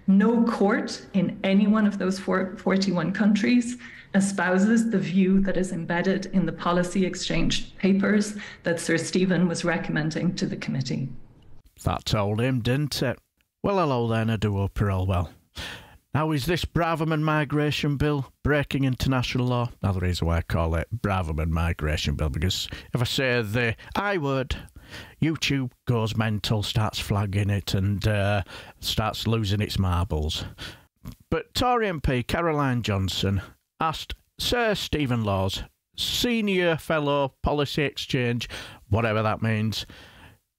No court in any one of those 41 countries espouses the view that is embedded in the policy exchange papers that Sir Stephen was recommending to the committee. That told him, didn't it? Well, hello then, I do hope you're all well. Now, is this Braverman Migration Bill breaking international law? Now, the reason why I call it Braverman Migration Bill, because if I say the I word, YouTube goes mental, starts flagging it and starts losing its marbles. But Tory MP Caroline Johnson asked Sir Stephen Law's senior fellow policy exchange, whatever that means,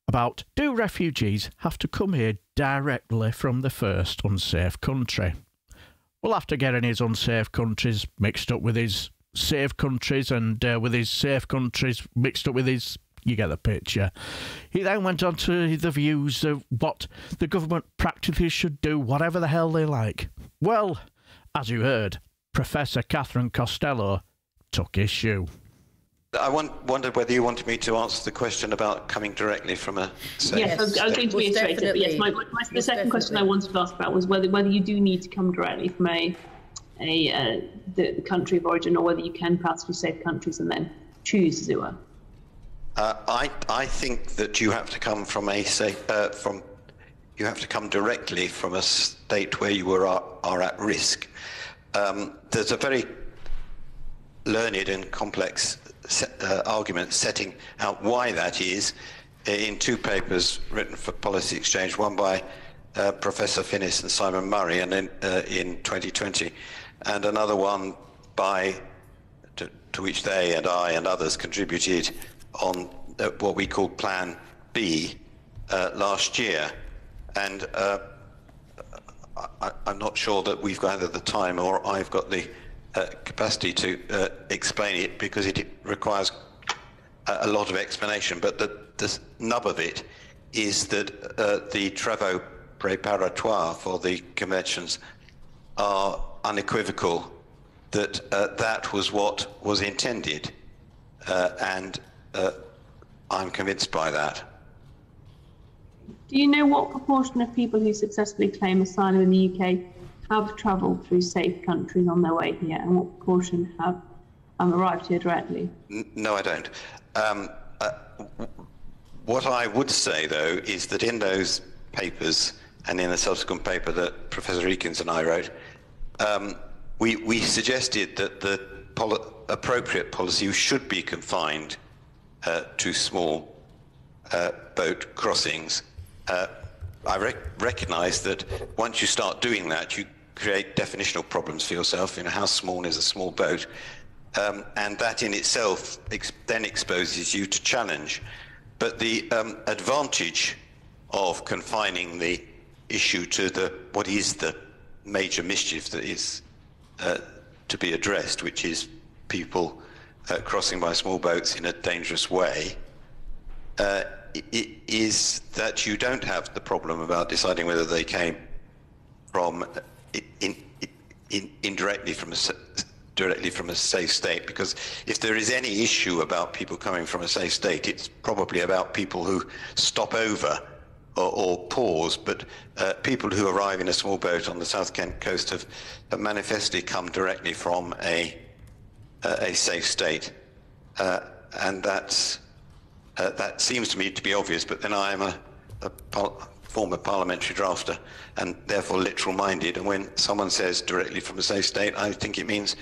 about do refugees have to come here directly from the first unsafe country? Well, after getting his unsafe countries mixed up with his safe countries and with his safe countries mixed up with his, you get the picture. He then went on to the views of what the government practically should do, whatever the hell they like. Well, as you heard, Professor Cathryn Costello took issue. I wondered whether you wanted me to answer the question about coming directly from a safe Yes, I was going to reiterate it, but yes, the second question I wanted to ask about was whether you do need to come directly from the country of origin, or whether you can pass through safe countries and then choose, as it were. I think that you have to come from a safe you have to come directly from a state where you are at risk. There's a very learned and complex argument setting out why that is in two papers written for Policy Exchange, one by Professor Finnis and Simon Murray and in 2020, and another one by to which they and I and others contributed on what we called Plan B last year. And I'm not sure that we've got either the time or I've got the capacity to explain it, because it requires a lot of explanation. But the nub of it is that the travaux préparatoires for the conventions are unequivocal that that was what was intended, and I'm convinced by that. Do you know what proportion of people who successfully claim asylum in the UK have travelled through safe countries on their way here, and what proportion have arrived here directly? No, I don't. What I would say, though, is that in those papers and in the subsequent paper that Professor Eakins and I wrote, we suggested that the appropriate policy should be confined to small boat crossings. I recognise that once you start doing that, you create definitional problems for yourself. You know, how small is a small boat? And that in itself then exposes you to challenge. But the advantage of confining the issue to what is the major mischief that is to be addressed, which is people crossing by small boats in a dangerous way, is that you don't have the problem about deciding whether they came from indirectly from a safe state, because if there is any issue about people coming from a safe state, it's probably about people who stop over or pause. But people who arrive in a small boat on the South Kent coast have manifestly come directly from a safe state, and that seems to me to be obvious. But then I am a former parliamentary drafter and therefore literal-minded, and when someone says directly from a safe state, I think it means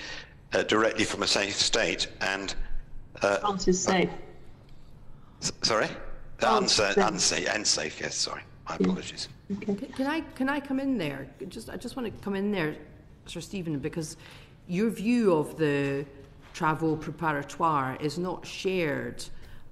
directly from a safe state. And France is safe. Sorry? Unsafe, yes, sorry. My apologies. Okay. Can I come in there? I just want to come in there, Sir Stephen, because your view of the travaux préparatoires is not shared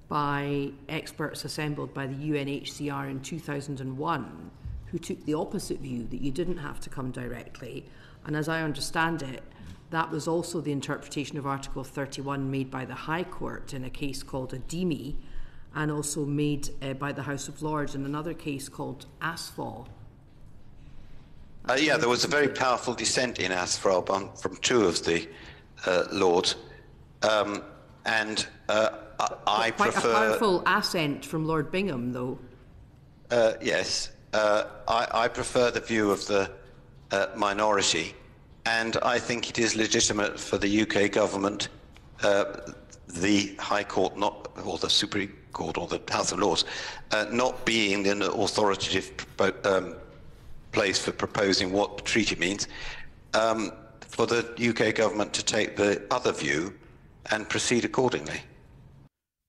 by experts assembled by the UNHCR in 2001, who took the opposite view, that you didn't have to come directly. And as I understand it, that was also the interpretation of Article 31 made by the High Court in a case called Adimi, and also made by the House of Lords in another case called Asphalt. Yeah, there was a very powerful dissent in Asphalt from two of the Lords, and I quite prefer... a powerful assent from Lord Bingham, though. Yes. I prefer the view of the minority, and I think it is legitimate for the UK government, the High Court, not, or the Supreme Court, or the House of Lords, not being an authoritative place for proposing what the treaty means, for the UK government to take the other view and proceed accordingly.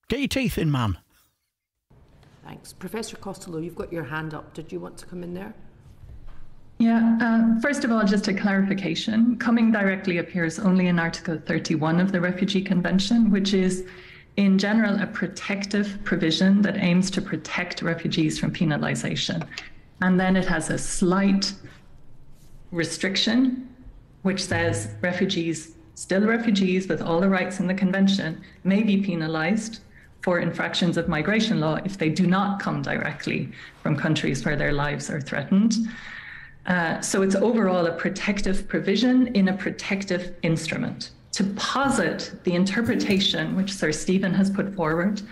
Get your teeth in, man. Thanks. Professor Costello, you've got your hand up. Did you want to come in there? Yeah, first of all, just a clarification. Coming directly appears only in Article 31 of the Refugee Convention, which is, in general, a protective provision that aims to protect refugees from penalisation. And then it has a slight restriction, which says refugees, still refugees with all the rights in the Convention, may be penalised for infractions of migration law if they do not come directly from countries where their lives are threatened. So it's overall a protective provision in a protective instrument. To posit the interpretation which Sir Stephen has put forward,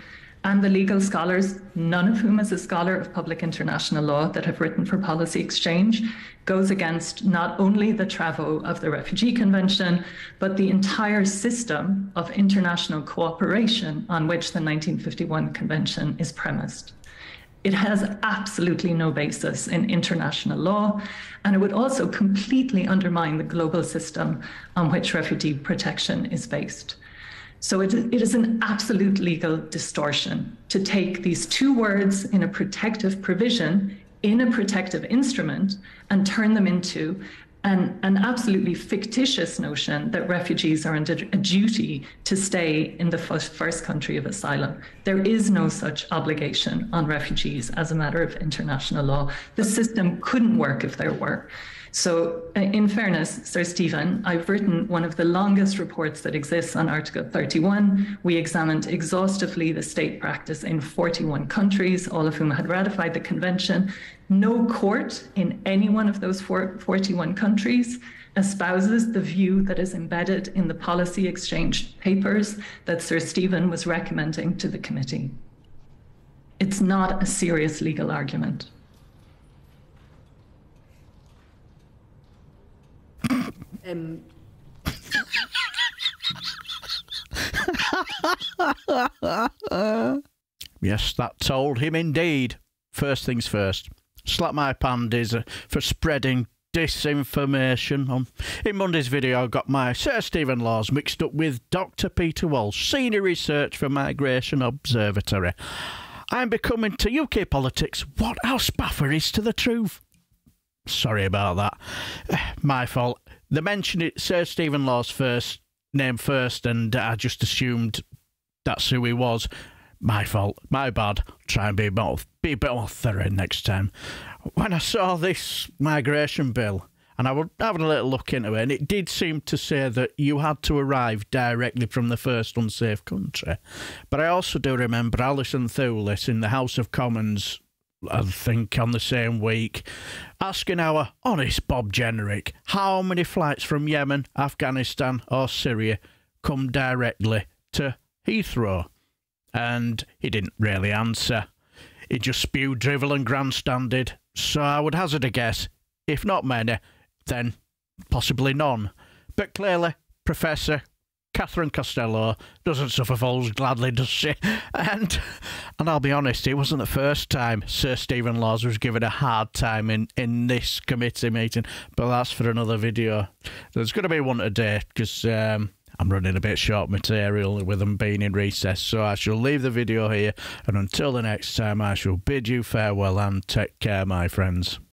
and the legal scholars, none of whom is a scholar of public international law, that have written for Policy Exchange, goes against not only the travaux of the Refugee Convention, but the entire system of international cooperation on which the 1951 Convention is premised. It has absolutely no basis in international law, and it would also completely undermine the global system on which refugee protection is based. So it is an absolute legal distortion to take these two words in a protective provision, in a protective instrument, and turn them into an absolutely fictitious notion that refugees are under a duty to stay in the first country of asylum. There is no such obligation on refugees as a matter of international law. The system couldn't work if there were. So in fairness, Sir Stephen, I've written one of the longest reports that exists on Article 31. We examined exhaustively the state practice in 41 countries, all of whom had ratified the convention. No court in any one of those 41 countries espouses the view that is embedded in the policy exchange papers that Sir Stephen was recommending to the committee. It's not a serious legal argument. Yes, that told him indeed. First things first. Slap my pandies for spreading disinformation. In Monday's video, I got my Sir Stephen laws mixed up with Dr. Peter Walsh, Senior Research for Migration Observatory. I'm becoming to UK politics what our spaffer is to the truth. Sorry about that. My fault. They mentioned it, Sir Stephen Law's first name first, and I just assumed that's who he was. My fault. My bad. Try and be a bit more thorough next time. When I saw this migration bill, and I was having a little look into it, and it did seem to say that you had to arrive directly from the first unsafe country. But I also do remember Alison Thewlis in the House of Commons, I think on the same week, asking our honest Bob Generick how many flights from Yemen, Afghanistan or Syria come directly to Heathrow. And he didn't really answer. He just spewed drivel and grandstanded. So I would hazard a guess, if not many, then possibly none. But clearly, Professor Cathryn Costello doesn't suffer fools gladly, does she? And I'll be honest, it wasn't the first time Sir Stephen Laws was given a hard time in this committee meeting, but that's for another video. There's going to be one today, because I'm running a bit short material with them being in recess, so I shall leave the video here, and until the next time I shall bid you farewell and take care, my friends.